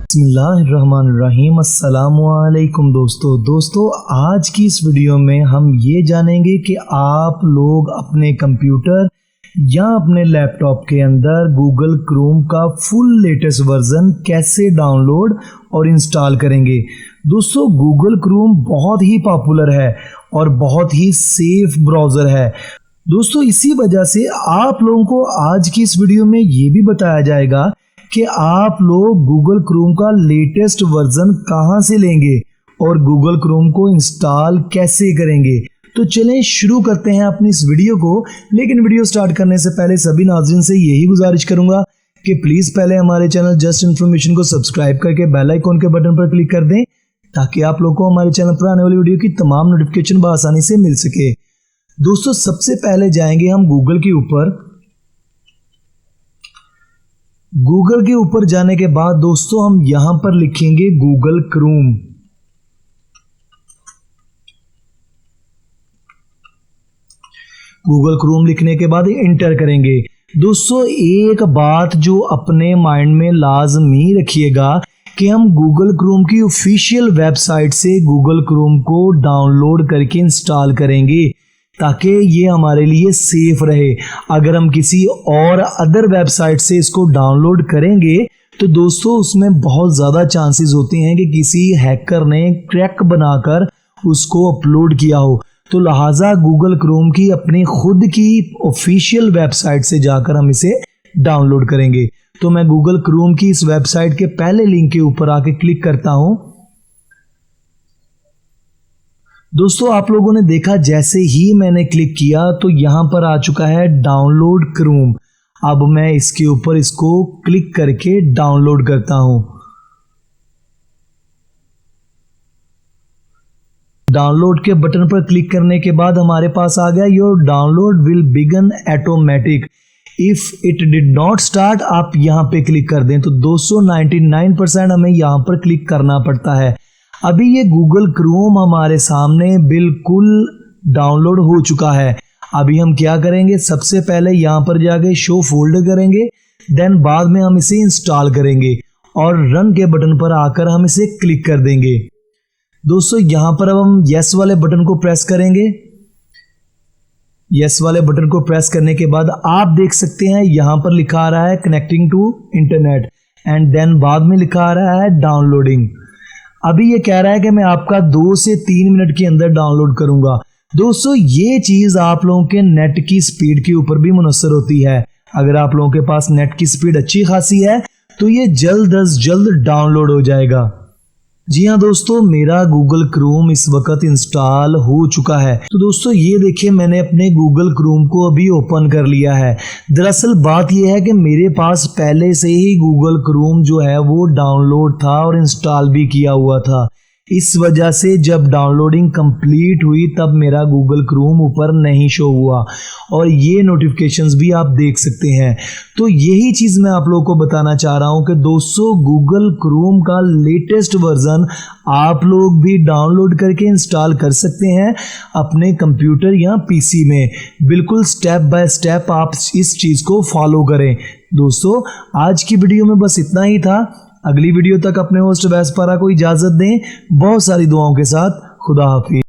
बिस्मिल्लाहिर्रहमानिर्रहीम। अस्सलामुअलैकुम दोस्तों, आज की इस वीडियो में हम ये जानेंगे कि आप लोग अपने कंप्यूटर या अपने लैपटॉप के अंदर गूगल क्रोम का फुल लेटेस्ट वर्जन कैसे डाउनलोड और इंस्टॉल करेंगे। दोस्तों, गूगल क्रोम बहुत ही पॉपुलर है और बहुत ही सेफ ब्राउज़र है। दोस्तों, इसी वजह से आप लोगों को आज की इस वीडियो में ये भी बताया जाएगा कि आप लोग गूगल क्रोम का लेटेस्ट वर्जन कहां से लेंगे और गूगल क्रोम को इंस्टॉल कैसे करेंगे। तो चलें शुरू करते हैं अपनी इस वीडियो को। लेकिन वीडियो स्टार्ट करने से पहले सभी नाज़रीन से यही गुजारिश करूंगा कि प्लीज़ पहले हमारे चैनल जस्ट इन्फॉर्मेशन को सब्सक्राइब करके बेल आइकॉन के बटन पर क्लिक कर दें ताकि आप लोगों को हमारे चैनल पर आने वाली वीडियो की तमाम नोटिफिकेशन बआसानी से मिल सके। दोस्तों, सबसे पहले जाएंगे हम गूगल के ऊपर। गूगल के ऊपर जाने के बाद दोस्तों हम यहां पर लिखेंगे गूगल क्रोम। गूगल क्रोम लिखने के बाद एंटर करेंगे। दोस्तों, एक बात जो अपने माइंड में लाजमी रखिएगा कि हम गूगल क्रोम की ऑफिशियल वेबसाइट से गूगल क्रोम को डाउनलोड करके इंस्टॉल करेंगे ताकि ये हमारे लिए सेफ रहे। अगर हम किसी और अदर वेबसाइट से इसको डाउनलोड करेंगे तो दोस्तों उसमें बहुत ज़्यादा चांसेस होते हैं कि किसी हैकर ने क्रैक बनाकर उसको अपलोड किया हो। तो लिहाजा गूगल क्रोम की अपनी खुद की ऑफिशियल वेबसाइट से जाकर हम इसे डाउनलोड करेंगे। तो मैं गूगल क्रोम की इस वेबसाइट के पहले लिंक के ऊपर आके क्लिक करता हूं। दोस्तों, आप लोगों ने देखा जैसे ही मैंने क्लिक किया तो यहां पर आ चुका है डाउनलोड क्रोम। अब मैं इसके ऊपर इसको क्लिक करके डाउनलोड करता हूं। डाउनलोड के बटन पर क्लिक करने के बाद हमारे पास आ गया your download will begin automatic if it did not start. आप यहां पे क्लिक कर दें तो दोस्तों 99% हमें यहां पर क्लिक करना पड़ता है। अभी ये गूगल क्रोम हमारे सामने बिल्कुल डाउनलोड हो चुका है। अभी हम क्या करेंगे, सबसे पहले यहाँ पर जाके शो फोल्डर करेंगे, देन बाद में हम इसे इंस्टॉल करेंगे और रन के बटन पर आकर हम इसे क्लिक कर देंगे। दोस्तों, यहाँ पर अब हम यस वाले बटन को प्रेस करेंगे। यस वाले बटन को प्रेस करने के बाद आप देख सकते हैं यहाँ पर लिखा आ रहा है connecting to internet and then बाद में लिखा आ रहा है डाउनलोडिंग। अभी ये कह रहा है कि मैं आपका 2 से 3 मिनट के अंदर डाउनलोड करूंगा। दोस्तों, ये चीज आप लोगों के नेट की स्पीड के ऊपर भी मुनसर होती है। अगर आप लोगों के पास नेट की स्पीड अच्छी खासी है तो ये जल्द अज जल्द डाउनलोड हो जाएगा। जी हाँ दोस्तों, मेरा गूगल क्रोम इस वक्त इंस्टॉल हो चुका है। तो दोस्तों ये देखिए, मैंने अपने गूगल क्रोम को अभी ओपन कर लिया है। दरअसल बात यह है कि मेरे पास पहले से ही गूगल क्रोम जो है वो डाउनलोड था और इंस्टॉल भी किया हुआ था। इस वजह से जब डाउनलोडिंग कंप्लीट हुई तब मेरा गूगल क्रोम ऊपर नहीं शो हुआ और ये नोटिफिकेशंस भी आप देख सकते हैं। तो यही चीज़ मैं आप लोगों को बताना चाह रहा हूं कि दोस्तों गूगल क्रोम का लेटेस्ट वर्जन आप लोग भी डाउनलोड करके इंस्टॉल कर सकते हैं अपने कंप्यूटर या पीसी में। बिल्कुल स्टेप बाय स्टेप आप इस चीज़ को फॉलो करें। दोस्तों, आज की वीडियो में बस इतना ही था। अगली वीडियो तक अपने होस्ट वैस पारा को इजाज़त दें। बहुत सारी दुआओं के साथ। खुदा हाफिज़।